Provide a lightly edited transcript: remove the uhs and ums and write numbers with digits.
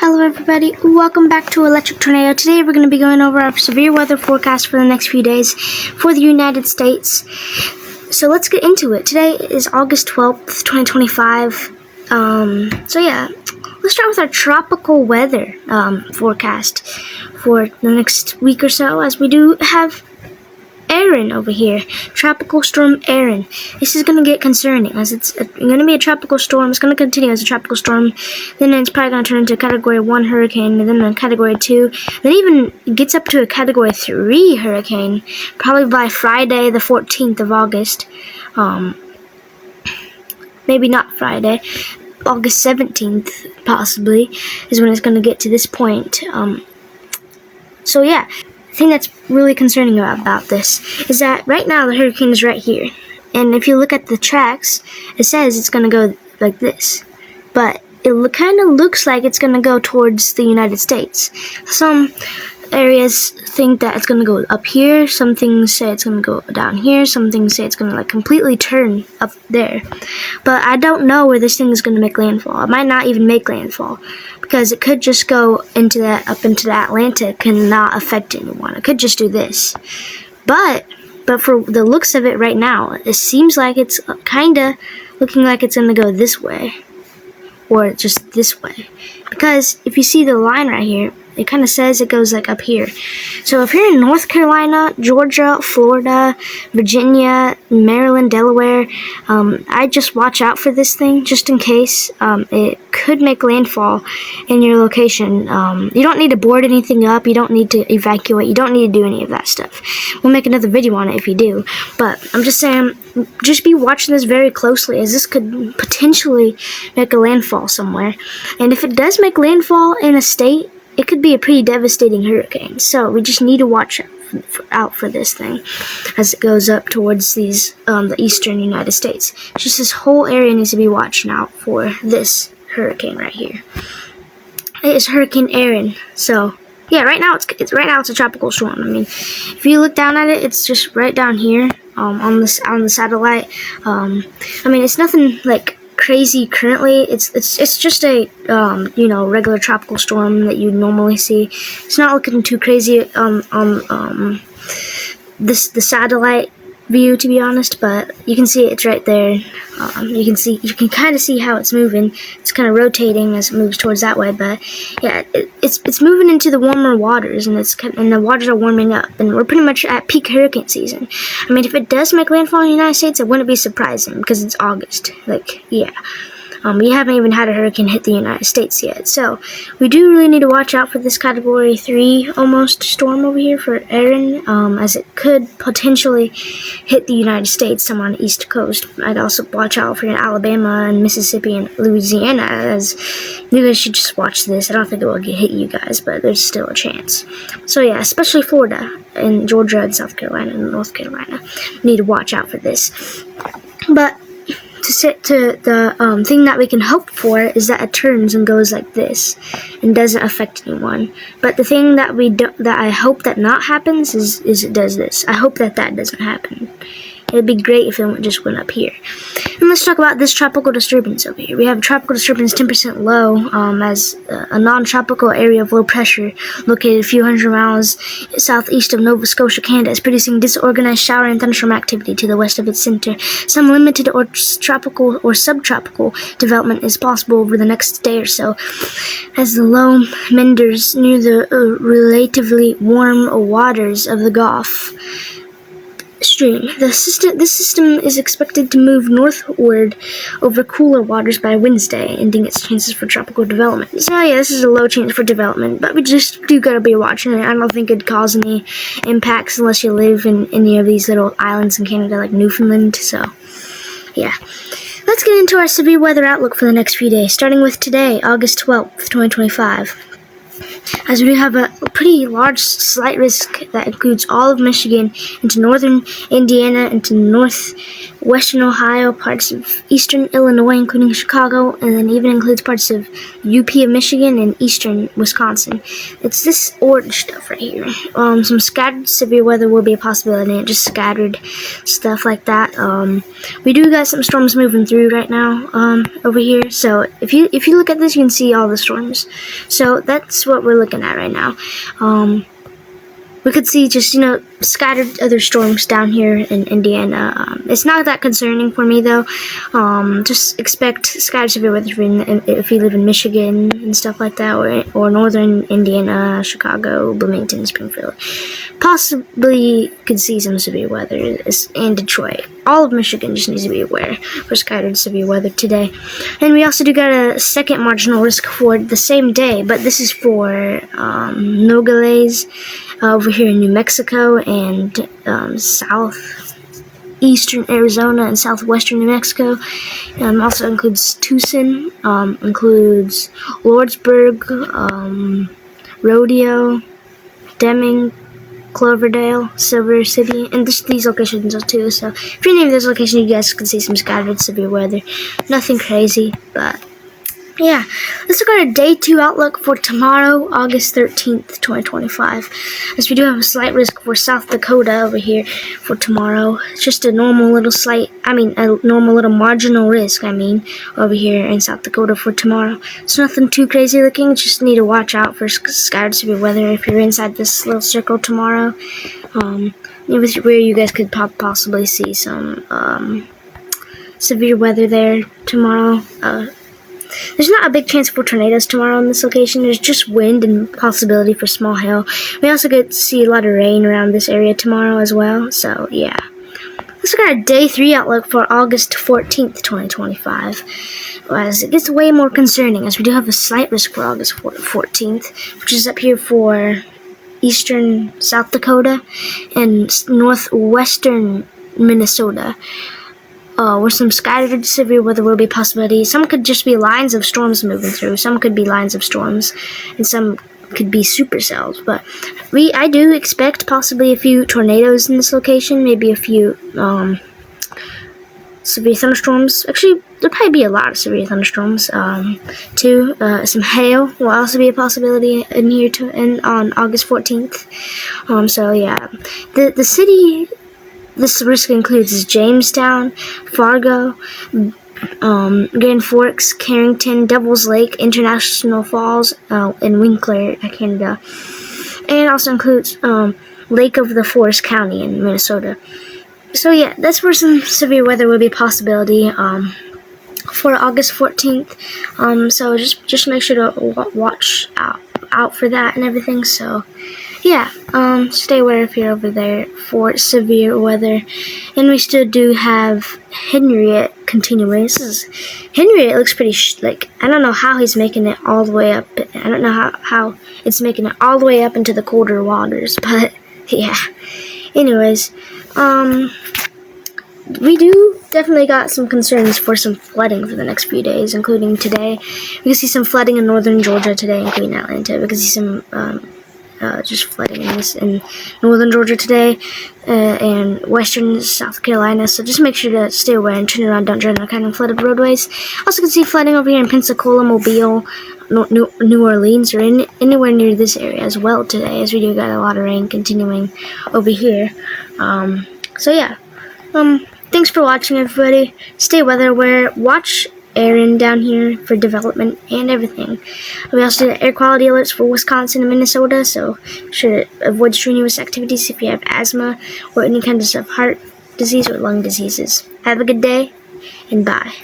Hello everybody, welcome back to Electric Tornado. Today we're going to be going over our severe weather forecast for the next few days for the United States. So let's get into it. Today is August 12th, 2025. Let's start with our tropical weather forecast for the next week or so, as we do have Erin over here. Tropical storm Erin. This is going to get concerning, as it's going to be a tropical storm. It's going to continue as a tropical storm. Then it's probably going to turn into a Category 1 hurricane, and then a Category 2. Then even gets up to a Category 3 hurricane, probably by Friday the 14th of August. Maybe not Friday. August 17th, possibly, is when it's going to get to this point. The thing that's really concerning about this is that right now the hurricane is right here, and if you look at the tracks, it says it's going to go like this, but it kind of looks like it's going to go towards the United States. Some areas think that it's going to go up here, some things say it's going to go down here, some things say it's going to completely turn up there, but I don't know where this thing is going to make landfall. It might not even make landfall, because it could just go up into the Atlantic and not affect anyone. It could just do this, but for the looks of it right now, it seems like it's kind of looking like it's going to go this way, or just this way, because if you see the line right here, it kind of says it goes up here. So if you're in North Carolina, Georgia, Florida, Virginia, Maryland, Delaware, I just watch out for this thing just in case. It could make landfall in your location. You don't need to board anything up. You don't need to evacuate. You don't need to do any of that stuff. We'll make another video on it if you do. But I'm just saying, just be watching this very closely, as this could potentially make a landfall somewhere. And if it does make landfall in a state, it could be a pretty devastating hurricane. So we just need to watch out for this thing as it goes up towards the eastern United States. Just this whole area needs to be watching out for this hurricane right here. It is Hurricane Erin. So yeah, right now it's a tropical storm. I mean, if you look down at it, it's just right down here on the satellite. I mean, it's nothing crazy currently. It's just a regular tropical storm that you normally see. It's not looking too crazy on the satellite view, to be honest, but you can see it's right there. You can kind of see how it's moving. It's kind of rotating as it moves towards that way, but yeah, it's moving into the warmer waters, and the waters are warming up, and we're pretty much at peak hurricane season. I mean, if it does make landfall in the United States, it wouldn't be surprising, because it's August. We haven't even had a hurricane hit the United States yet, so we do really need to watch out for this Category 3 almost storm over here for Erin, as it could potentially hit the United States, some on the East Coast. I'd also watch out for Alabama and Mississippi and Louisiana, as you guys should just watch this. I don't think it will hit you guys, but there's still a chance. So yeah, especially Florida and Georgia and South Carolina and North Carolina need to watch out for this. But the thing that we can hope for is that it turns and goes like this and doesn't affect anyone. But the thing that I hope that not happens is it does this. I hope that doesn't happen. It'd be great if it just went up here. And let's talk about this tropical disturbance over here. We have a tropical disturbance 10% low, as a non-tropical area of low pressure located a few hundred miles southeast of Nova Scotia, Canada, is producing disorganized shower and thunderstorm activity to the west of its center. Some limited or tropical or subtropical development is possible over the next day or so, as the low meanders near the relatively warm waters of the Gulf Stream. This system is expected to move northward over cooler waters by Wednesday, ending its chances for tropical development. So yeah, this is a low chance for development, but we just do gotta be watching it. I don't think it'd cause any impacts unless you live in any of these little islands in Canada, like Newfoundland. So yeah. Let's get into our severe weather outlook for the next few days, starting with today, August 12th, 2025. As we have a pretty large slight risk that includes all of Michigan into northern Indiana into northwest western Ohio, parts of eastern Illinois, including Chicago, and then even includes parts of UP of Michigan and eastern Wisconsin. It's this orange stuff right here. Some scattered severe weather will be a possibility, and just scattered stuff like that. We do got some storms moving through right now over here. So if you look at this, you can see all the storms. So that's what we're looking at right now. We could see just, scattered other storms down here in Indiana. It's not that concerning for me, though. Just expect scattered severe weather if you live in Michigan and stuff like that, or northern Indiana, Chicago, Bloomington, Springfield. Possibly could see some severe weather, and Detroit. All of Michigan just needs to be aware for scattered severe weather today. And we also do got a second marginal risk for the same day, but this is for Nogales over here in New Mexico and southeastern Arizona and southwestern New Mexico. Also includes Tucson, includes Lordsburg, Rodeo, Deming, Cloverdale, Silver City, and these locations too. So if you're near those locations, you guys can see some scattered severe weather. Nothing crazy, but yeah. Let's look at a day 2 outlook for tomorrow, August 13th, 2025. As we do have a slight risk for South Dakota over here for tomorrow. It's just a normal little marginal risk, over here in South Dakota for tomorrow. It's nothing too crazy looking. Just need to watch out for scattered severe weather if you're inside this little circle tomorrow. Where you guys could possibly see some severe weather there tomorrow. There's not a big chance for tornadoes tomorrow on this location. There's just wind and possibility for small hail. We also get to see a lot of rain around this area tomorrow as well. So, yeah. Let's look at our day 3 outlook for August 14th, 2025. As it gets way more concerning, as we do have a slight risk for August 14th, which is up here for eastern South Dakota and northwestern Minnesota. Where some scattered severe weather will be a possibility. Some could just be lines of storms moving through. Some could be lines of storms, and some could be supercells. But I do expect possibly a few tornadoes in this location. Maybe a few severe thunderstorms. Actually, there'll probably be a lot of severe thunderstorms too. Some hail will also be a possibility in here on August 14th. So yeah, the city this risk includes is Jamestown, Fargo, Grand Forks, Carrington, Devils Lake, International Falls, and Winkler, Canada. And it also includes Lake of the Forest County in Minnesota. So yeah, that's where some severe weather will be a possibility for August 14th. So just make sure to watch out for that and everything. So yeah, stay aware if you're over there for severe weather. And we still do have Henriette continuing. Henriette looks pretty, I don't know how he's making it all the way up. I don't know how it's making it all the way up into the colder waters, but yeah. Anyways, we do definitely got some concerns for some flooding for the next few days, including today. We can see some flooding in northern Georgia today, including Atlanta. We can see some just flooding in northern Georgia today and western South Carolina. So just make sure to stay aware and turn around. Don't drive on kind of flooded roadways. Also can see flooding over here in Pensacola, Mobile, New Orleans, or anywhere near this area as well today, as we do got a lot of rain continuing over here. So yeah. Thanks for watching, everybody. Stay weather aware. Watch Aaron down here for development and everything. We also do air quality alerts for Wisconsin and Minnesota, so be sure to avoid strenuous activities if you have asthma or any kind of heart disease or lung diseases. Have a good day, and bye.